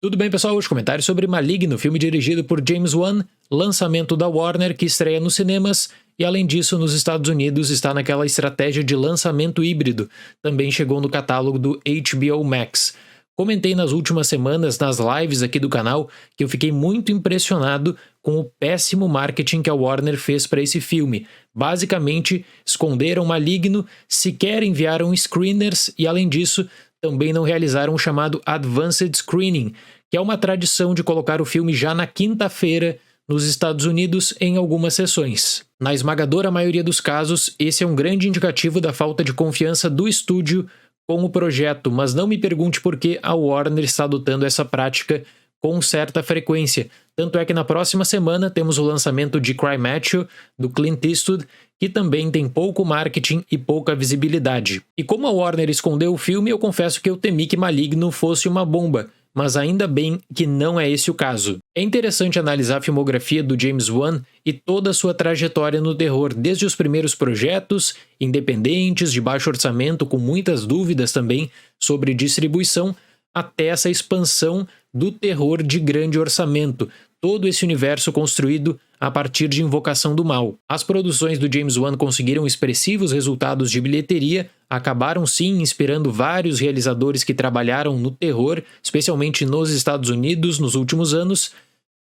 Tudo bem, pessoal? Hoje comentário sobre Maligno, filme dirigido por James Wan, lançamento da Warner que estreia nos cinemas e, além disso, nos Estados Unidos está naquela estratégia de lançamento híbrido. Também chegou no catálogo do HBO Max. Comentei nas últimas semanas, nas lives aqui do canal, que eu fiquei muito impressionado com o péssimo marketing que a Warner fez para esse filme. Basicamente, esconderam Maligno, sequer enviaram screeners e, além disso, também não realizaram o chamado Advanced Screening, que é uma tradição de colocar o filme já na quinta-feira nos Estados Unidos em algumas sessões. Na esmagadora maioria dos casos, esse é um grande indicativo da falta de confiança do estúdio com o projeto, mas não me pergunte por que a Warner está adotando essa prática com certa frequência. Tanto é que na próxima semana temos o lançamento de Cry Macho, do Clint Eastwood, que também tem pouco marketing e pouca visibilidade. E como a Warner escondeu o filme, eu confesso que eu temi que Maligno fosse uma bomba, mas ainda bem que não é esse o caso. É interessante analisar a filmografia do James Wan e toda a sua trajetória no terror, desde os primeiros projetos, independentes, de baixo orçamento, com muitas dúvidas também sobre distribuição, até essa expansão do terror de grande orçamento, todo esse universo construído a partir de Invocação do Mal. As produções do James Wan conseguiram expressivos resultados de bilheteria, acabaram sim inspirando vários realizadores que trabalharam no terror, especialmente nos Estados Unidos nos últimos anos,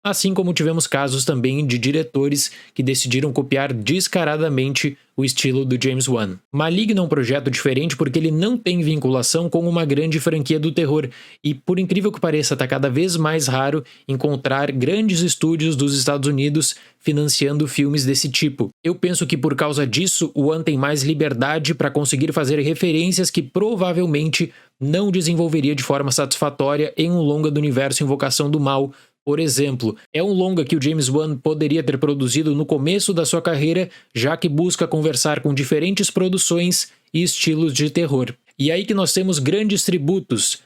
assim como tivemos casos também de diretores que decidiram copiar descaradamente o estilo do James Wan. Maligno é um projeto diferente porque ele não tem vinculação com uma grande franquia do terror e, por incrível que pareça, está cada vez mais raro encontrar grandes estúdios dos Estados Unidos financiando filmes desse tipo. Eu penso que por causa disso, o Wan tem mais liberdade para conseguir fazer referências que provavelmente não desenvolveria de forma satisfatória em um longa do universo Invocação do Mal. Por exemplo, é um longa que o James Wan poderia ter produzido no começo da sua carreira, já que busca conversar com diferentes produções e estilos de terror. E aí que nós temos grandes tributos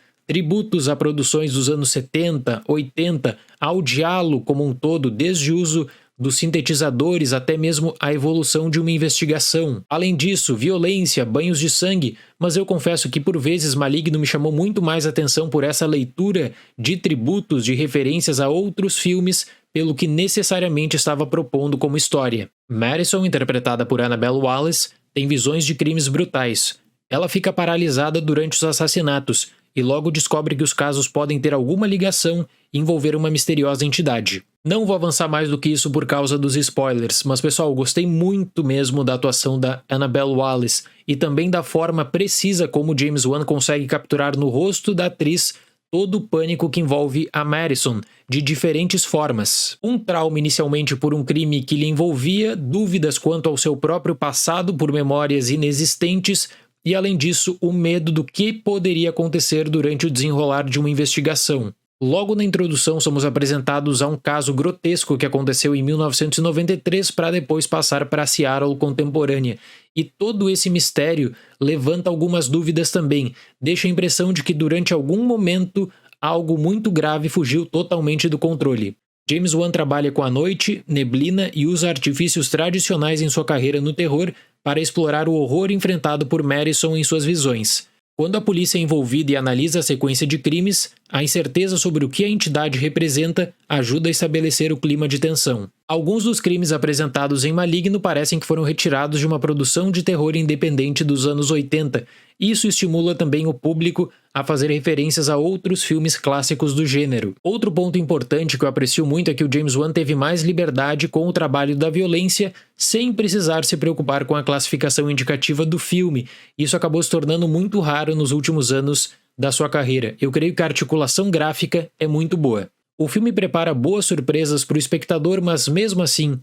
a produções dos anos 70, 80, ao diálogo como um todo, desde o uso dos sintetizadores até mesmo a evolução de uma investigação. Além disso, violência, banhos de sangue, mas eu confesso que por vezes Maligno me chamou muito mais atenção por essa leitura de tributos, de referências a outros filmes, pelo que necessariamente estava propondo como história. Madison, interpretada por Annabelle Wallis, tem visões de crimes brutais. Ela fica paralisada durante os assassinatos e logo descobre que os casos podem ter alguma ligação e envolver uma misteriosa entidade. Não vou avançar mais do que isso por causa dos spoilers, mas pessoal, gostei muito mesmo da atuação da Annabelle Wallis e também da forma precisa como James Wan consegue capturar no rosto da atriz todo o pânico que envolve a Madison, de diferentes formas. Um trauma inicialmente por um crime que lhe envolvia, dúvidas quanto ao seu próprio passado por memórias inexistentes, e além disso, o medo do que poderia acontecer durante o desenrolar de uma investigação. Logo na introdução, somos apresentados a um caso grotesco que aconteceu em 1993 para depois passar para a Seattle contemporânea. E todo esse mistério levanta algumas dúvidas também, deixa a impressão de que durante algum momento algo muito grave fugiu totalmente do controle. James Wan trabalha com a noite, neblina e usa artifícios tradicionais em sua carreira no terror para explorar o horror enfrentado por Madison em suas visões. Quando a polícia é envolvida e analisa a sequência de crimes, a incerteza sobre o que a entidade representa ajuda a estabelecer o clima de tensão. Alguns dos crimes apresentados em Maligno parecem que foram retirados de uma produção de terror independente dos anos 80. Isso estimula também o público a fazer referências a outros filmes clássicos do gênero. Outro ponto importante que eu aprecio muito é que o James Wan teve mais liberdade com o trabalho da violência, sem precisar se preocupar com a classificação indicativa do filme. Isso acabou se tornando muito raro nos últimos anos da sua carreira. Eu creio que a articulação gráfica é muito boa. O filme prepara boas surpresas para o espectador, mas mesmo assim,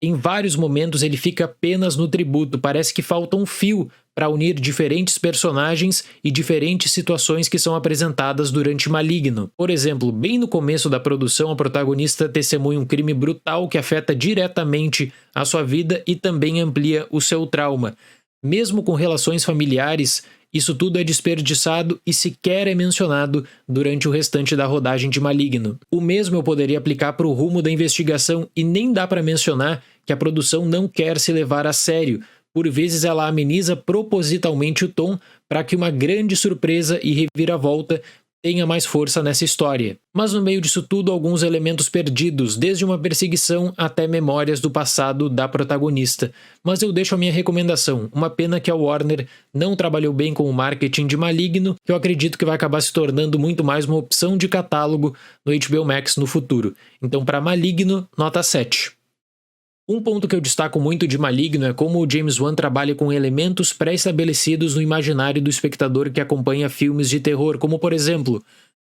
em vários momentos ele fica apenas no tributo. Parece que falta um fio para unir diferentes personagens e diferentes situações que são apresentadas durante Maligno. Por exemplo, bem no começo da produção, a protagonista testemunha um crime brutal que afeta diretamente a sua vida e também amplia o seu trauma. Mesmo com relações familiares, isso tudo é desperdiçado e sequer é mencionado durante o restante da rodagem de Maligno. O mesmo eu poderia aplicar para o rumo da investigação e nem dá para mencionar que a produção não quer se levar a sério. Por vezes ela ameniza propositalmente o tom para que uma grande surpresa e reviravolta tenha mais força nessa história. Mas no meio disso tudo, alguns elementos perdidos, desde uma perseguição até memórias do passado da protagonista. Mas eu deixo a minha recomendação. Uma pena que a Warner não trabalhou bem com o marketing de Maligno, que eu acredito que vai acabar se tornando muito mais uma opção de catálogo no HBO Max no futuro. Então, para Maligno, nota 7. Um ponto que eu destaco muito de Maligno é como o James Wan trabalha com elementos pré-estabelecidos no imaginário do espectador que acompanha filmes de terror, como por exemplo,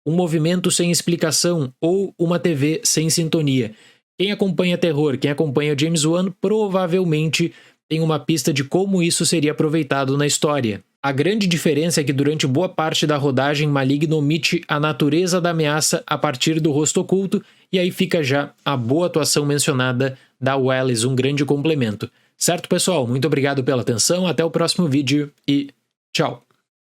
um movimento sem explicação ou uma TV sem sintonia. Quem acompanha terror, quem acompanha James Wan, provavelmente tem uma pista de como isso seria aproveitado na história. A grande diferença é que durante boa parte da rodagem, Maligno omite a natureza da ameaça a partir do rosto oculto, e aí fica já a boa atuação mencionada da Wallis, um grande complemento. Certo, pessoal? Muito obrigado pela atenção, até o próximo vídeo e tchau!